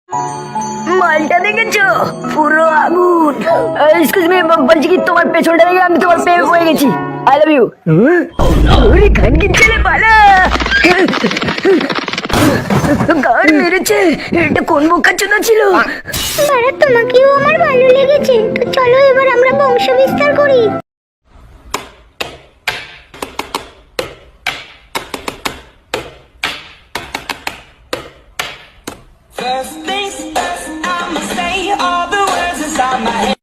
মালটা দেখেছো? পুরো আগুন। এক্সকিউজ মি, বলছি কি তোমার পেছনটা দেখে আমি তোমার প্রেমে পড়ে গেছি। I love you. ওরে খানকির ছেলে পালা। গান মেরেছে। এটা কোন বোকাচোদা ছিল? বাড়া, তোমাকেও আমার ভালো লেগেছে, তো চলো এবার আমরা বংশ বিস্তার করি। First things first, I'ma say all the words inside my head.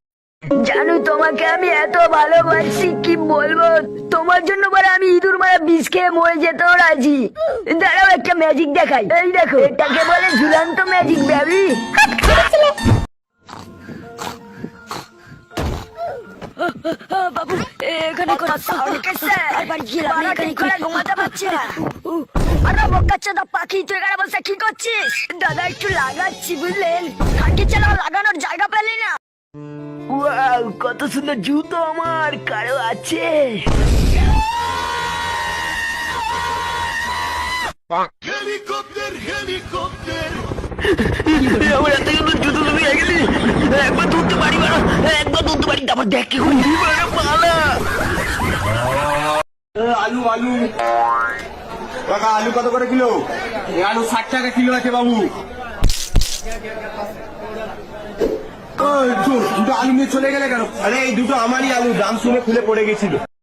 জানো তোমাকে আমি এত ভালোবাসি কি বলবো। তোমার জন্য বলে আমি ইঁদুর মারা বিষ খেয়ে মরে যেতেও রাজি। দাঁড়াও একটা ম্যাজিক দেখাই। এই দেখো, এটাকে বলে ঝুলন্ত ম্যাজিক বেবি। বাবু এখানে ঘুমাতে পারছি না। আরে বোকাচোদা পাখি, তুই এখানে বসে কি করছিস? দাদা একটু লাগাচ্ছি, বুঝলেন? খানকি ছেলে লাগানোর জায়গা পেলি না। ওয়াও, কত সুন্দর জুতো আমার। কারো আছে? আমার এত সুন্দর জুতো তুমি গেলি। একবার ধরতে পারি, একবার ধরতে পারি, তারপর দেখ কি করি। পালা। আলু আলু কাকা, আলু কত করে কিলো? আলু 60 টাকা কিলো আছে বাবু। দুটো আলু নিয়ে চলে গেলে কেন? আরে এই দুটো আমারই আলু, দাম শুনে খুলে পড়ে গেছিল।